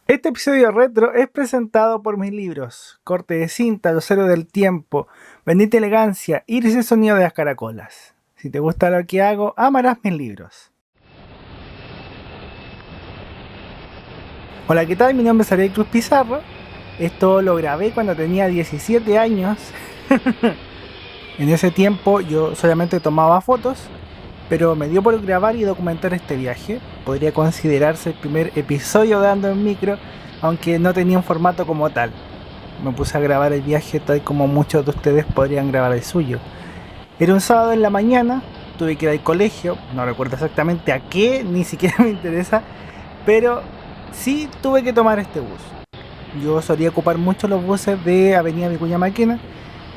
Este episodio retro es presentado por mis libros Corte de cinta, Los héroes del tiempo, Bendita elegancia, Iris el sonido de las caracolas. Si te gusta lo que hago, amarás mis libros. Hola, ¿qué tal? Mi nombre es Ariel Cruz Pizarro. Esto lo grabé cuando tenía 17 años. En ese tiempo yo solamente tomaba fotos, pero me dio por grabar y documentar este viaje. Podría considerarse el primer episodio de Ando en Micro, aunque no tenía un formato como tal. Me puse a grabar el viaje tal como muchos de ustedes podrían grabar el suyo. Era un sábado en la mañana, tuve que ir al colegio, no recuerdo exactamente a qué, ni siquiera me interesa, pero sí tuve que tomar este bus. Yo solía ocupar mucho los buses de Avenida Vicuña Maquena.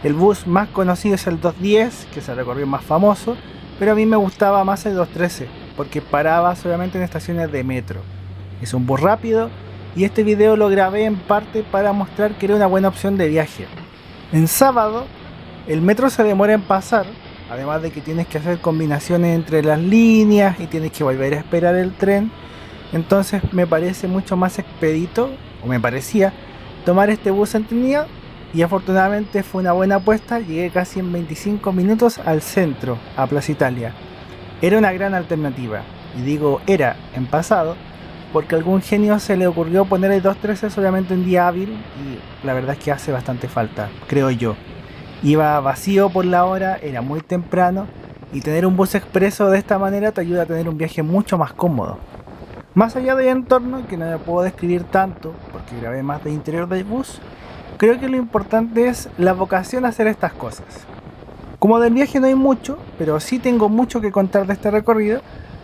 El bus más conocido es el 210, que es el recorrido más famoso, pero a mí me gustaba más el 213, porque paraba solamente en estaciones de metro. Es un bus rápido y este video lo grabé en parte para mostrar que era una buena opción de viaje. En sábado, el metro se demora en pasar, además de que tienes que hacer combinaciones entre las líneas y tienes que volver a esperar el tren. Entonces me parece mucho más expedito, o me parecía, tomar este bus en Trinidad. Y afortunadamente fue una buena apuesta, llegué casi en 25 minutos al centro, a Plaza Italia. Era una gran alternativa, y digo era en pasado, porque a algún genio se le ocurrió poner el 213 solamente en día hábil, y la verdad es que hace bastante falta, creo yo. Iba vacío por la hora, era muy temprano, y tener un bus expreso de esta manera te ayuda a tener un viaje mucho más cómodo. Más allá del entorno, que no me puedo describir tanto, porque grabé más del interior del bus, creo que lo importante es la vocación a hacer estas cosas. Como del viaje no hay mucho, pero sí tengo mucho que contar de este recorrido.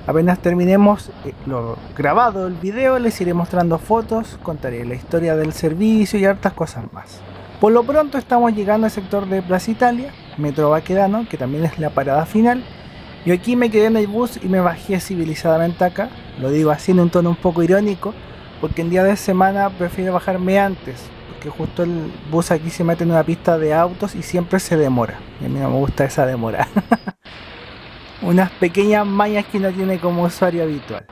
Apenas terminemos lo grabado, el video, les iré mostrando fotos, contaré la historia del servicio y hartas cosas más. Por lo pronto estamos llegando al sector de Plaza Italia, Metro Baquedano, que también es la parada final. Yo aquí me quedé en el bus y me bajé civilizadamente acá. Lo digo así en un tono un poco irónico, porque en día de semana prefiero bajarme antes, que justo el bus aquí se mete en una pista de autos y siempre se demora. Y a mí no me gusta esa demora. Unas pequeñas mañas que uno tiene como usuario habitual.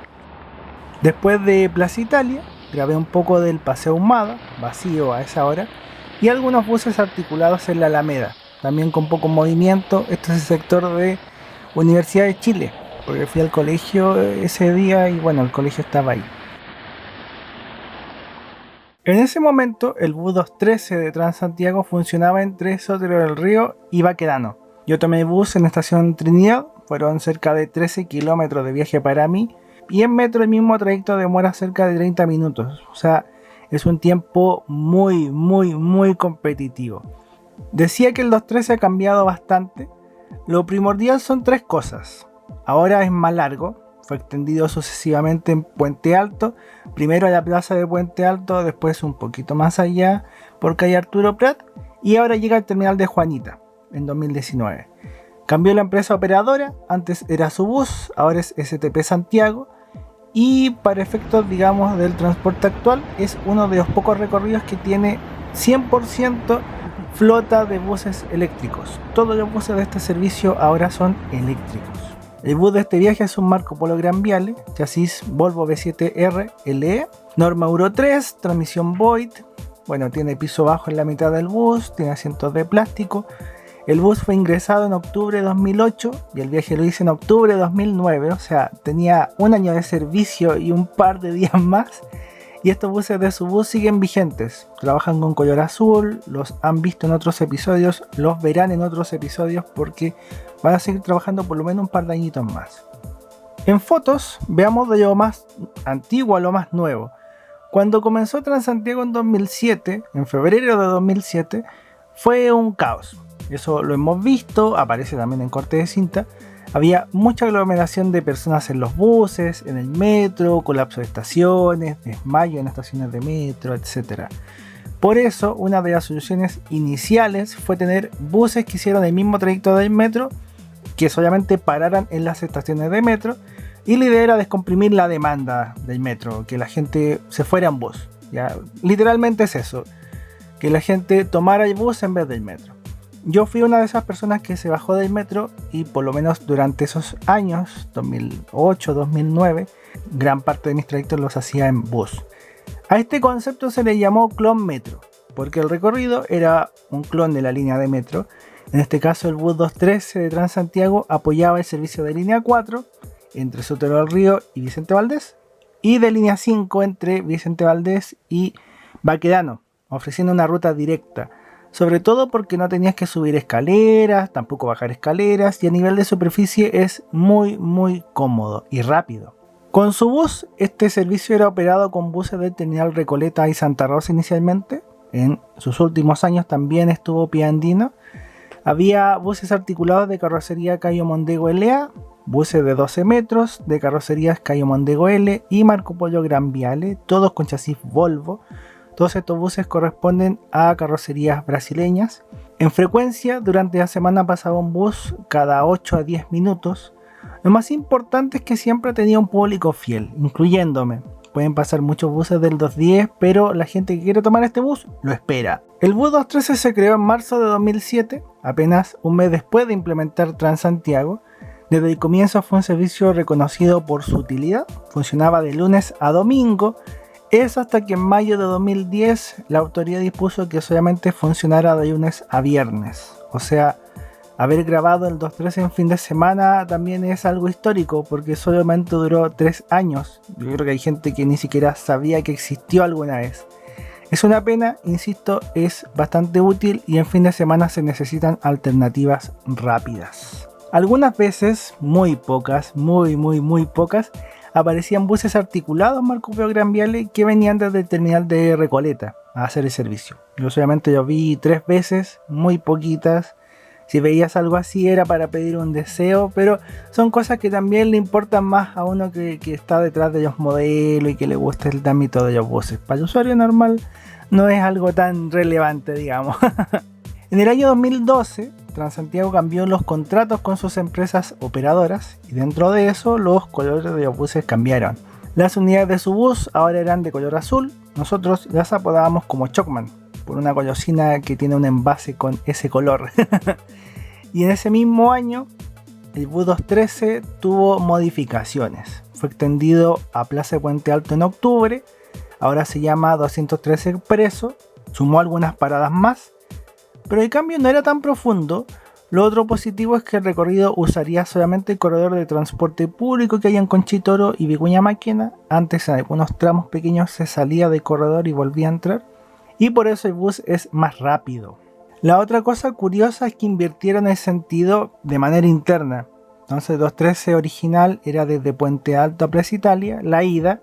Después de Plaza Italia, grabé un poco del Paseo Ahumada, vacío a esa hora, y algunos buses articulados en la Alameda, también con poco movimiento. Este es el sector de Universidad de Chile, porque fui al colegio ese día y bueno, el colegio estaba ahí. En ese momento, el bus 213 de Transantiago funcionaba entre Sotero del Río y Baquedano. Yo tomé el bus en la estación Trinidad, fueron cerca de 13 kilómetros de viaje para mí, y en metro el mismo trayecto demora cerca de 30 minutos. O sea, es un tiempo muy competitivo. Decía que el 213 ha cambiado bastante. Lo primordial son tres cosas. Ahora es más largo. Fue extendido sucesivamente en Puente Alto, primero a la plaza de Puente Alto, después un poquito más allá por calle Arturo Prat, y ahora llega al terminal de Juanita en 2019. Cambió la empresa operadora, antes era Subus, ahora es STP Santiago, y para efectos digamos del transporte actual es uno de los pocos recorridos que tiene 100% flota de buses eléctricos. Todos los buses de este servicio ahora son eléctricos. El bus de este viaje es un Marco Polo Gran Viale, chasis Volvo V7R LE, norma Euro 3, transmisión Void. Bueno, tiene piso bajo en la mitad del bus, tiene asientos de plástico. El bus fue ingresado en octubre de 2008 y el viaje lo hice en octubre de 2009, o sea, tenía un año de servicio y un par de días más. Y estos buses de Subus siguen vigentes, trabajan con color azul, los han visto en otros episodios, los verán en otros episodios porque van a seguir trabajando por lo menos un par de añitos más. En fotos, veamos de lo más antiguo a lo más nuevo. Cuando comenzó Transantiago en 2007, en febrero de 2007, fue un caos. Eso lo hemos visto, aparece también en corte de cinta. Había mucha aglomeración de personas en los buses, en el metro, colapso de estaciones, desmayo en estaciones de metro, etc. Por eso, una de las soluciones iniciales fue tener buses que hicieron el mismo trayecto del metro, que solamente pararan en las estaciones de metro, y la idea era descomprimir la demanda del metro, que la gente se fuera en bus. ¿Ya? Literalmente es eso, que la gente tomara el bus en vez del metro. Yo fui una de esas personas que se bajó del metro y por lo menos durante esos años, 2008, 2009, gran parte de mis trayectos los hacía en bus. A este concepto se le llamó clon metro, porque el recorrido era un clon de la línea de metro. En este caso el bus 213 de Transantiago apoyaba el servicio de línea 4 entre Sotero del Río y Vicente Valdés, y de línea 5 entre Vicente Valdés y Baquedano, ofreciendo una ruta directa, sobre todo porque no tenías que subir escaleras, tampoco bajar escaleras, y a nivel de superficie es muy cómodo y rápido. Con su bus, este servicio era operado con buses del terminal Recoleta y Santa Rosa inicialmente. En sus últimos años también estuvo Piandino. Había buses articulados de carrocería Cayo Mondego LA, buses de 12 metros de carrocerías Cayo Mondego L y Marco Polo Gran Viale, todos con chasis Volvo. Todos estos buses corresponden a carrocerías brasileñas. En frecuencia, durante la semana pasaba un bus cada 8 a 10 minutos. Lo más importante es que siempre tenía un público fiel, incluyéndome. Pueden pasar muchos buses del 210, pero la gente que quiere tomar este bus lo espera. El bus 213 se creó en marzo de 2007, apenas un mes después de implementar Transantiago. Desde el comienzo fue un servicio reconocido por su utilidad. Funcionaba de lunes a domingo. Es hasta que en mayo de 2010 la autoridad dispuso que solamente funcionara de lunes a viernes. O sea, haber grabado el 213 en fin de semana también es algo histórico, porque solamente duró 3 años. Yo creo que hay gente que ni siquiera sabía que existió alguna vez. Es una pena, insisto, es bastante útil y en fin de semana se necesitan alternativas rápidas. Algunas veces, muy pocas, muy pocas, aparecían buses articulados Marco Polo Gran Viale que venían desde el terminal de Recoleta a hacer el servicio. Yo solamente lo vi 3 veces, muy poquitas. Si veías algo así era para pedir un deseo, pero son cosas que también le importan más a uno que está detrás de los modelos y que le gusta el ámbito de los buses. Para el usuario normal no es algo tan relevante, digamos. En el año 2012, Transantiago cambió los contratos con sus empresas operadoras y dentro de eso los colores de los buses cambiaron. Las unidades de su bus ahora eran de color azul, nosotros las apodábamos como Chocman, por una golosina que tiene un envase con ese color. Y en ese mismo año, el bus 213 tuvo modificaciones. Fue extendido a Plaza de Puente Alto en octubre, ahora se llama 213 Expreso, sumó algunas paradas más, pero el cambio no era tan profundo. Lo otro positivo es que el recorrido usaría solamente el corredor de transporte público que hay en Conchitoro y Vicuña Maquena. Antes en algunos tramos pequeños se salía del corredor y volvía a entrar, y por eso el bus es más rápido. La otra cosa curiosa es que invirtieron el sentido de manera interna. Entonces el 213 original era desde Puente Alto a Plaza Italia, la ida,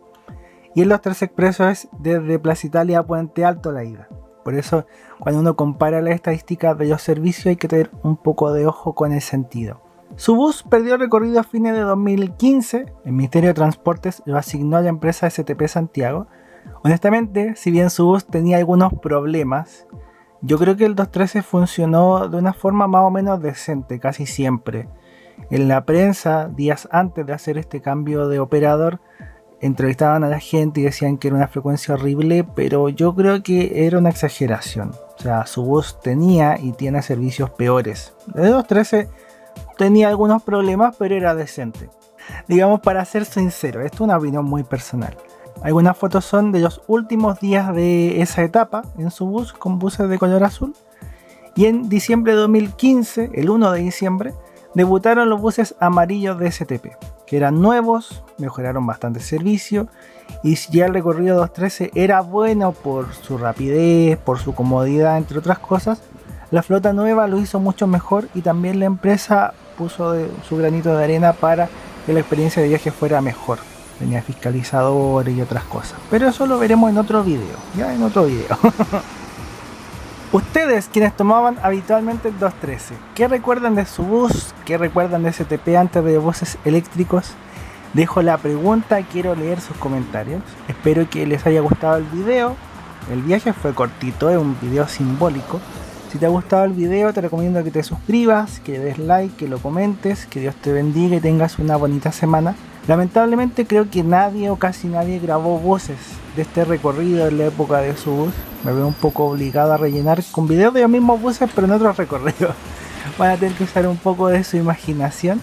y el 213 Expreso es desde Plaza Italia a Puente Alto, la ida. Por eso cuando uno compara las estadísticas de los servicios hay que tener un poco de ojo con el sentido. Su bus perdió recorrido a fines de 2015, el Ministerio de Transportes lo asignó a la empresa STP Santiago. Honestamente, si bien su bus tenía algunos problemas, yo creo que el 213 funcionó de una forma más o menos decente casi siempre. En la prensa, días antes de hacer este cambio de operador, entrevistaban a la gente y decían que era una frecuencia horrible, pero yo creo que era una exageración. O sea, su bus tenía y tiene servicios peores. El 213 tenía algunos problemas, pero era decente. Digamos, para ser sincero, esto es una opinión muy personal. Algunas fotos son de los últimos días de esa etapa en su bus con buses de color azul. Y en diciembre de 2015, el 1 de diciembre, debutaron los buses amarillos de STP, que eran nuevos, mejoraron bastante el servicio. Y si ya el recorrido 213 era bueno por su rapidez, por su comodidad, entre otras cosas, la flota nueva lo hizo mucho mejor y también la empresa puso su granito de arena para que la experiencia de viaje fuera mejor. Tenía fiscalizadores y otras cosas. Pero eso lo veremos en otro video. Ya en otro video. Ustedes, quienes tomaban habitualmente el 213, ¿qué recuerdan de su bus? ¿Qué recuerdan de STP antes de buses eléctricos? Dejo la pregunta, quiero leer sus comentarios. Espero que les haya gustado el video. El viaje fue cortito, es un video simbólico. Si te ha gustado el video, te recomiendo que te suscribas, que le des like, que lo comentes, que Dios te bendiga y tengas una bonita semana. Lamentablemente creo que nadie o casi nadie grabó voces de este recorrido en la época de su bus. Me veo un poco obligado a rellenar con videos de los mismos buses pero en otros recorridos. Van a tener que usar un poco de su imaginación.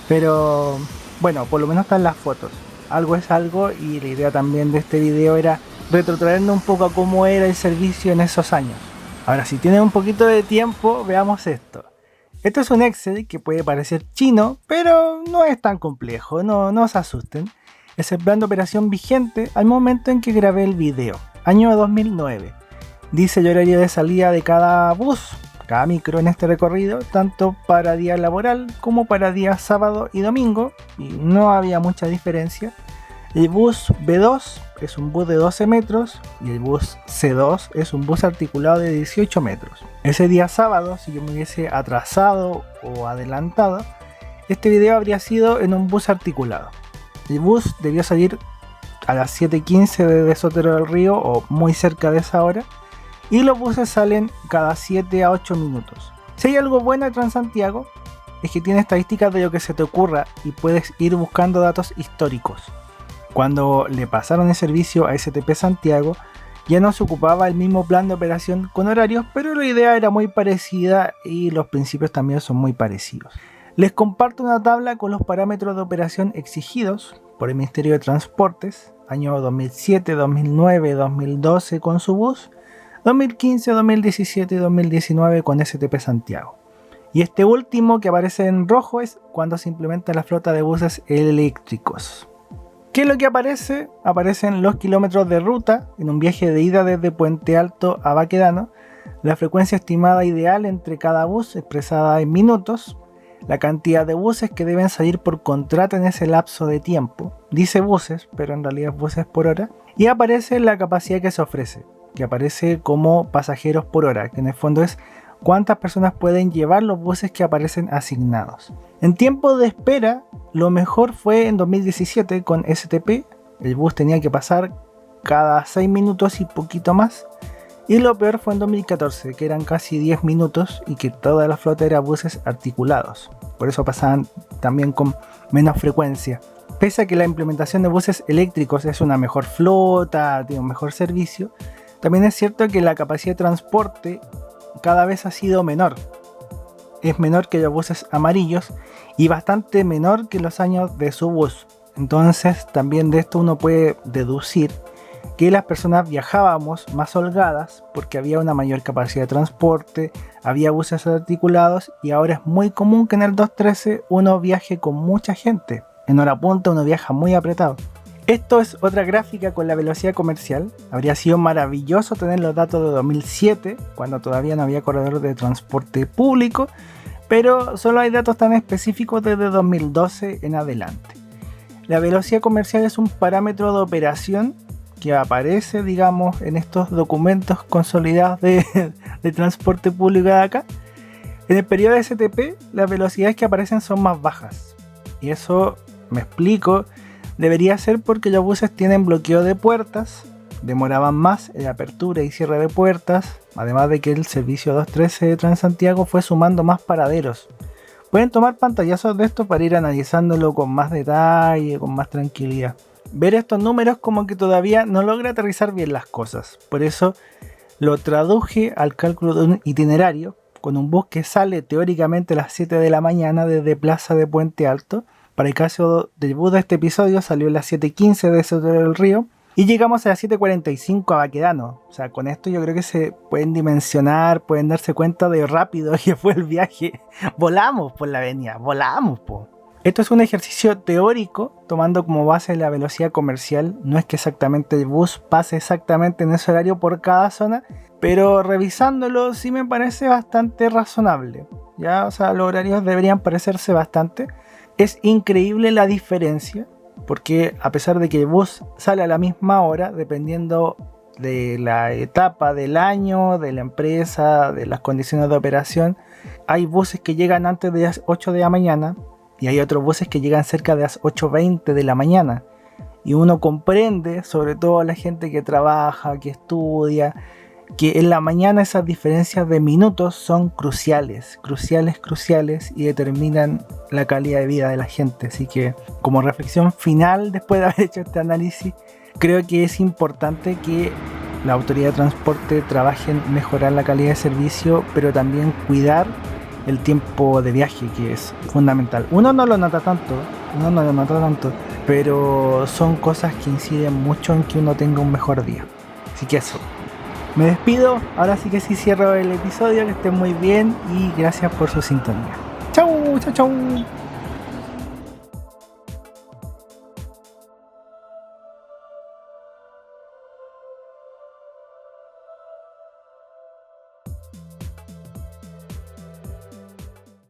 Pero bueno, por lo menos están las fotos. Algo es algo y la idea también de este video era retrotraernos un poco a cómo era el servicio en esos años. Ahora, si tienen un poquito de tiempo, veamos esto. Esto es un Excel que puede parecer chino, pero no es tan complejo, no se asusten. Es el plan de operación vigente al momento en que grabé el video, año 2009. Dice el horario de salida de cada bus, cada micro en este recorrido, tanto para día laboral como para día sábado y domingo, y no había mucha diferencia. El bus B2 es un bus de 12 metros y el bus C2 es un bus articulado de 18 metros. Ese día sábado, si yo me hubiese atrasado o adelantado, este video habría sido en un bus articulado. El bus debió salir a las 7:15 de Sotero del Río o muy cerca de esa hora, y los buses salen cada 7 a 8 minutos. Si hay algo bueno de Transantiago es que tiene estadísticas de lo que se te ocurra y puedes ir buscando datos históricos. Cuando le pasaron el servicio a STP Santiago, ya no se ocupaba el mismo plan de operación con horarios, pero la idea era muy parecida y los principios también son muy parecidos. Les comparto una tabla con los parámetros de operación exigidos por el Ministerio de Transportes, año 2007, 2009, 2012 con su bus, 2015, 2017 y 2019 con STP Santiago. Y este último que aparece en rojo es cuando se implementa la flota de buses eléctricos. ¿Qué es lo que aparece? Aparecen los kilómetros de ruta en un viaje de ida desde Puente Alto a Baquedano, la frecuencia estimada ideal entre cada bus expresada en minutos, la cantidad de buses que deben salir por contrato en ese lapso de tiempo, dice buses, pero en realidad es buses por hora, y aparece la capacidad que se ofrece, que aparece como pasajeros por hora, que en el fondo es cuántas personas pueden llevar los buses que aparecen asignados. En tiempo de espera, lo mejor fue en 2017 con STP, el bus tenía que pasar cada 6 minutos y poquito más, y lo peor fue en 2014, que eran casi 10 minutos y que toda la flota era buses articulados, por eso pasaban también con menos frecuencia. Pese a que la implementación de buses eléctricos es una mejor flota, tiene un mejor servicio, también es cierto que la capacidad de transporte cada vez ha sido menor. Es menor que los buses amarillos y bastante menor que los años de su bus. Entonces también de esto uno puede deducir que las personas viajábamos más holgadas porque había una mayor capacidad de transporte, había buses articulados y ahora es muy común que en el 213 uno viaje con mucha gente. En hora punta uno viaja muy apretado. Esto es otra gráfica con la velocidad comercial. Habría sido maravilloso tener los datos de 2007, cuando todavía no había corredor de transporte público, pero solo hay datos tan específicos desde 2012 en adelante. La velocidad comercial es un parámetro de operación que aparece, digamos, en estos documentos consolidados de transporte público de acá. En el periodo de STP, las velocidades que aparecen son más bajas. Y eso, me explico, debería ser porque los buses tienen bloqueo de puertas, demoraban más en apertura y cierre de puertas, además de que el servicio 213 de Transantiago fue sumando más paraderos. Pueden tomar pantallazos de esto para ir analizándolo con más detalle, con más tranquilidad. Ver estos números como que todavía no logra aterrizar bien las cosas, por eso lo traduje al cálculo de un itinerario con un bus que sale teóricamente a las 7 de la mañana desde Plaza de Puente Alto. Para el caso del bus de este episodio salió a las 7:15 de Sotero del Río y llegamos a las 7:45 a Baquedano. O sea, con esto yo creo que se pueden dimensionar, pueden darse cuenta de rápido que fue el viaje. Volamos por la avenida, volamos po. Esto es un ejercicio teórico tomando como base la velocidad comercial. No es que exactamente el bus pase exactamente en ese horario por cada zona, pero revisándolo sí me parece bastante razonable. Ya, o sea, los horarios deberían parecerse bastante. Es increíble la diferencia, porque a pesar de que el bus sale a la misma hora, dependiendo de la etapa del año, de la empresa, de las condiciones de operación, hay buses que llegan antes de las 8 de la mañana y hay otros buses que llegan cerca de las 8:20 de la mañana. Y uno comprende, sobre todo la gente que trabaja, que estudia, que en la mañana esas diferencias de minutos son cruciales y determinan la calidad de vida de la gente. Así que como reflexión final, después de haber hecho este análisis, creo que es importante que la autoridad de transporte trabaje en mejorar la calidad de servicio, pero también cuidar el tiempo de viaje, que es fundamental. Uno no lo nota tanto, pero son cosas que inciden mucho en que uno tenga un mejor día. Así que eso. Me despido, ahora sí que sí cierro el episodio, que estén muy bien y gracias por su sintonía. Chau, chau, chau.